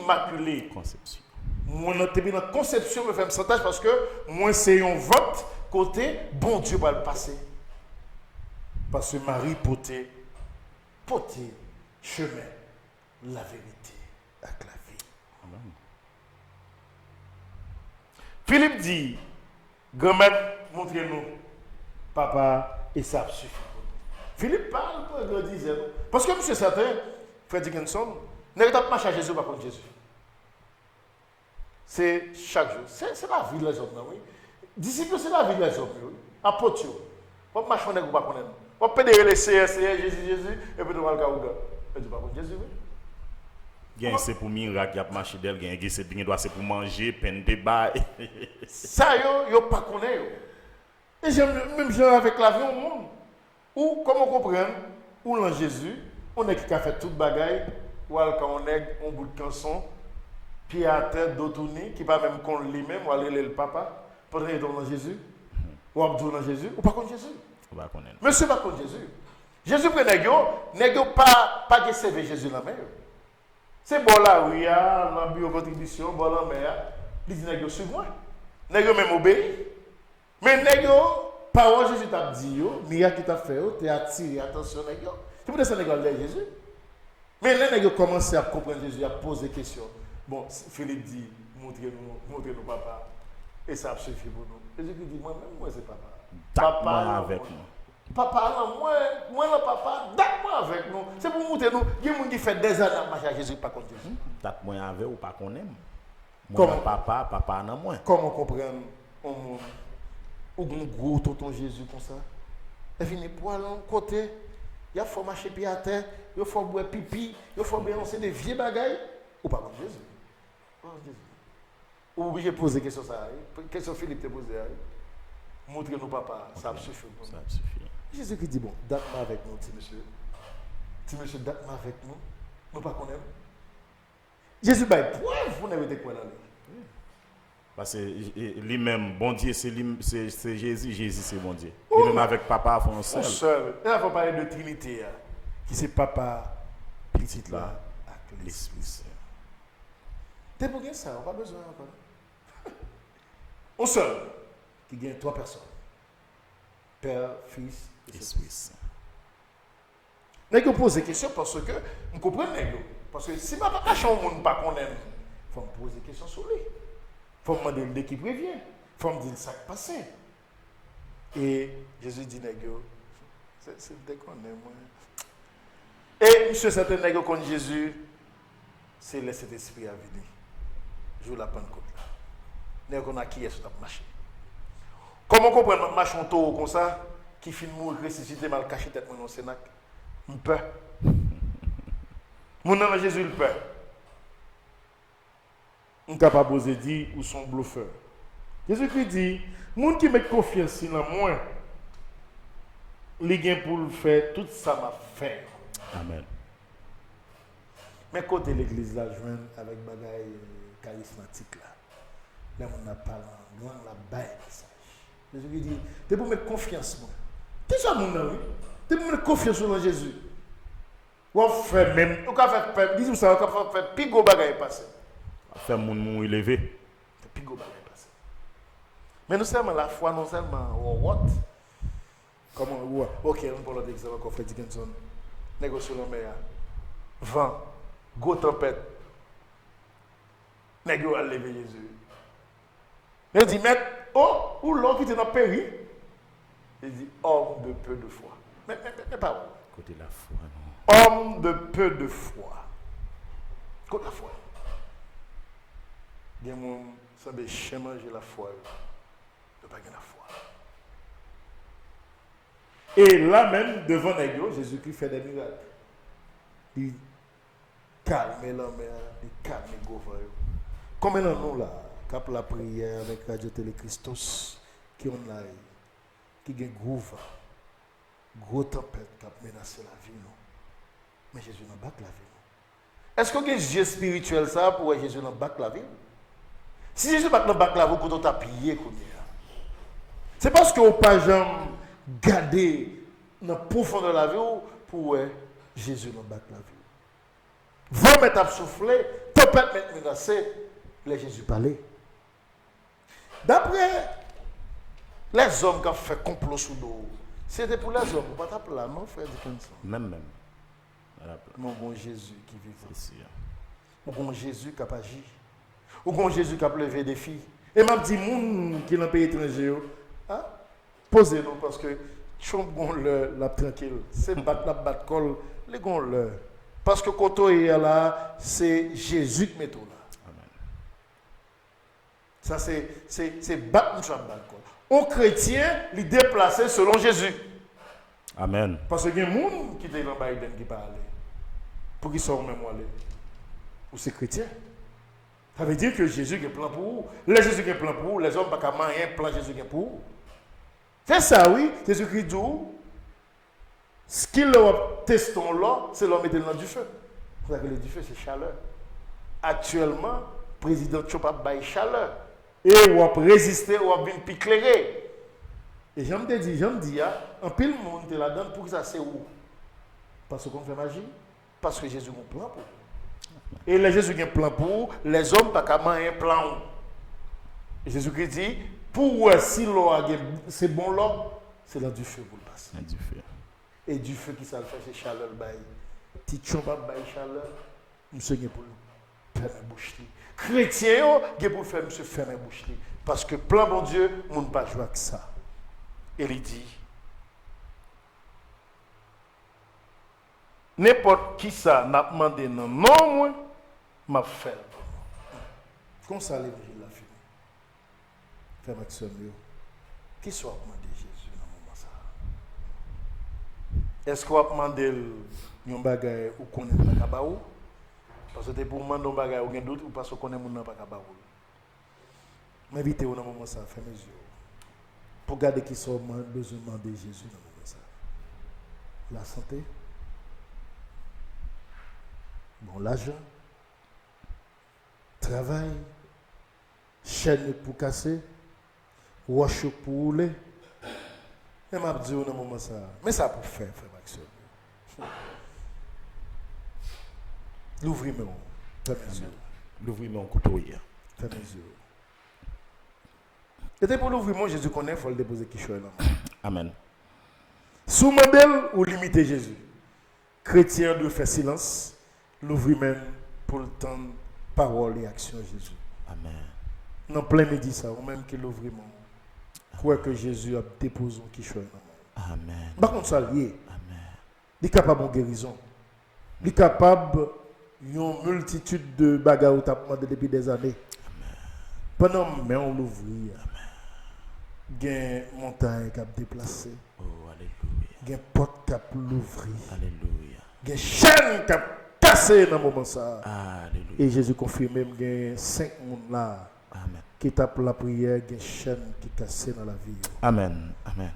immaculé. Conception. Moi, dans la conception, je fais un pourcentage parce que moi, c'est un vote côté, bon Dieu va le passer. Parce que Marie portait chemin, la vérité, avec la vie. Amen. Philippe dit, grand-mère, montrez-nous, papa, et ça suffit. Philippe parle pour agrandir. Parce que monsieur certain, Fred Dickinson, n'est pas marcher à Jésus par contre Jésus. C'est chaque jour. C'est la vie des hommes, oui. Disciples, c'est la vie des hommes, oui. Apôtres, on marche on n'est pas connaître. On peut dire les Jésus, et puis on va le gars. Et tu pas contre Jésus, oui. Gain c'est pour miracle, y a marché d'elle, gain c'est bien doit c'est pour manger, peine de bail. Ça yo pas connaît. Et j'aime même genre avec la vie au monde. Ou comment comprendre ou dans Jésus, on est qui a fait toute bagaille, ou quand on est on bout de canson, pied à terre d'autouni qui pas même qu'on lui-même ou aller le papa, pour aller dans Jésus. Ou abdou dans Jésus, ou pas contre Jésus. Pas connaître. Monsieur pas contre Jésus. Jésus prend nèg pas que servir Jésus la main. C'est bon là, oui, dans bio contribution, bon là, mais il dit nèg yo suivre moi. Nèg yo même obéi. Mais nèg yo parole Jésus t'a dit yo, miracle qui t'a fait yo, t'es attiré attention nèg yo. C'est pour ça nèg yo Jésus. Mais là nèg yo commencé à comprendre Jésus, à poser des questions. Bon, Philippe dit montrez-nous papa et ça suffit pour nous. Jésus dit moi c'est papa. Papa avec nous. Papa, moi, le papa, date-moi avec nous. C'est pour montrer nous. Il y a des gens qui font des années à marcher à Jésus, pas contre Jésus. Date-moi avec ou pas qu'on aime. Comment Papa, non, moi. Comment comprendre un monde où un gros tonton Jésus comme ça? Il vient pour aller côté. Il faut marcher pied à terre. Il faut boire pipi. Il faut balancer des vieux bagailles. Ou pas contre Jésus. Ou obligé de poser question ça. Question Philippe te poser. Montrez-nous papa. Ça suffit. Ça suffit. Jésus qui dit, bon, date-moi avec nous, petit monsieur. Petit monsieur, date-moi avec nous. Nous pas connaître. Jésus, bah, pourquoi vous n'avez pas quoi là? Parce que lui-même, bon Dieu, c'est Jésus, Jésus c'est bon Dieu. Lui-même avec papa, ils font seul. Seul. Et là, il faut parler de Trinité, qui c'est papa, Petit là, avec l'Esprit Saint. T'es pour ça, on n'a pas besoin encore. On seul, qui gagne 3 personnes. Père, Fils et Esprit Saint. Nèg pose des questions parce que vous comprenez parce que si ma papa chante monde pas qu'on aime, faut me poser des questions sur lui. Faut me demander de qui prévient. Faut me dire ça qui passe. Et Jésus dit nèg c'est dès qu'on aime moi. Et monsieur certain nèg contre Jésus, c'est le Saint-Esprit à venir. Jour la Pentecôte là. Nèg on a qui est sur ta marché. Comment comprendre marche un taureau comme ça qui finit mourir ressuscité mal caché tête dans le Sénac? Il peur. Mon nom Jésus il peur. On est capable de dire ou son bluffeur. Jésus qui dit, moun qui met confiance en moi, il gagne pour le faire tout ça m'a fait. Amen. Mais côté l'église là joindre avec bagaille charismatique là. Là on a parlé on la baille message. Jésus qui dit, tu pour mettre confiance en moi. C'est ça mon ami. Tu pour mettre confiance en Jésus. Ou faire même, ou faire dis-vous ça, ou faire pigo bagaille passer. Faire mon mou élevé. Pigo bagaille passer. Mais nous seulement la foi, non seulement what? Comment OK, on prend l'autre exemple encore Fred Dickinson. Négocier le mer. Vent, go tempête. Négo a lever Jésus. Il dit maître, oh, ou l'homme qui était dans le péri. Il dit homme de peu de foi. Mais pas Côté la foi, non. Homme de peu de foi. Côté la foi. Il y a mon semble manger la foi. De pas gagner la foi. Et là même, devant Négo, Jésus-Christ fait des miracles. Il calme la mer, il calme les gouvernements. Combien de nous là, cap la prière avec Radio Télé Christos, qui ont là, qui ont gros tempête qui a menacé la vie. Non? Mais Jésus n'a pas la vie. Est-ce que les yeux spirituels ça pour Jésus n'a pas la vie? Si Jésus n'a pas la vie, quand on t'a pillé, c'est parce que vous pas jamais gardé dans la profondeur de la vie pour Jésus n'a pas la vie. Vent met à souffler, tempête met menacée, les Jésus parlait. D'après les hommes qui ont fait complot sous l'eau, c'était pour les hommes, pas ta là, non, frère Dickinson. Même. Mon bon Jésus qui vit. C'est sûr. Mon bon Jésus qui a agi. Mon bon Jésus qui a levé des filles. Et m'a dit, moun qui est dans le pays étranger, hein? Posez-nous parce que chon la tranquille. C'est battre col, les gon le. Parce que quand on est là, c'est Jésus qui met tout là. Amen. Ça c'est battre col. Un chrétien, il déplacé selon Jésus. Amen. Parce qu'il y a des gens qui sont dans Biden qui parlent. Pour qu'ils soient même allés. Ou c'est chrétien. Ça veut dire que Jésus a un plan pour vous. Les Jésus a un plan pour vous. Les hommes n'ont pas un plan Jésus a pour vous. C'est ça, oui. Jésus-Christ dit, ce qu'il a testé là, c'est l'homme mettre dans du feu. Vous savez que le du feu, c'est chaleur. Actuellement, le président Trump a baillé chaleur. Et on a résisté, on a bien éclairé. Et j'aime dire, un pile monde est là-dedans pour que ça c'est où? Parce qu'on fait magie. Parce que Jésus a un plan pour vous. Et les Jésus a un plan pour vous, les hommes pas qu'à un plan. Et Jésus-Christ dit, pour si l'eau c'est bon l'eau, c'est là du feu pour le passer. Du feu. Et du feu qui ça le fait, c'est chaleur. Si tu n'as pas de chaleur, monsieur est pour faire la bouche. Chrétien, il pour faire monsieur faire la bouche. Parce que plan bon Dieu, on ne peut pas jouer avec ça. Et il dit, n'importe qui ça n'a demandé non, moi, m'a fait. Comme ça, l'évangile l'a fini. Frère Maxime, qui soit demandé Jésus dans le moment ça? Est-ce qu'on va demander un bagage ou qu'on est pas capable? Parce que c'est pour demander un bagage ou un doute ou parce qu'on est pas capable. M'invitez-vous dans le moment ça, faites mes yeux. Pour garder qui soit besoin de demander Jésus dans le moment ça. La santé. Bon, l'argent. Travail. Chaîne pour casser. Roche pour rouler. Et m'a dit dans le moment ça. Mais ça pour faire, frère Maxime. L'ouvrir-moi. Fais mes yeux. L'ouvrir-moi en couteau hier. Fais mes yeux. Et pour l'ouvrir-moi, Jésus connaît, il faut le déposer qui choisit là. Amen. Sous modèle ou limiter Jésus. Chrétien doit faire silence. L'ouvrir même pour le temps, parole et action Jésus. Amen. Non, plein midi ça, ou même qu'il ouvre mon. Quoi que Jésus a déposé qui choisit là. Amen. Par contre, ça lié. Amen. Il est capable de guérison. Il est capable une multitude de bagarres où tu as demandé depuis des années. Pendant que on l'ouvre, il y a une montagne qui a déplacé. Oh, alléluia. Il y a une porte qui a l'ouvrir. Alléluia. Il y a une chaîne qui a cassé dans le moment ça. Alléluia. Et Jésus confirme même qu'il y a 5 personnes là Amen. qui tapent la prière, il y a une chaîne qui est cassée dans la vie. Amen. Amen.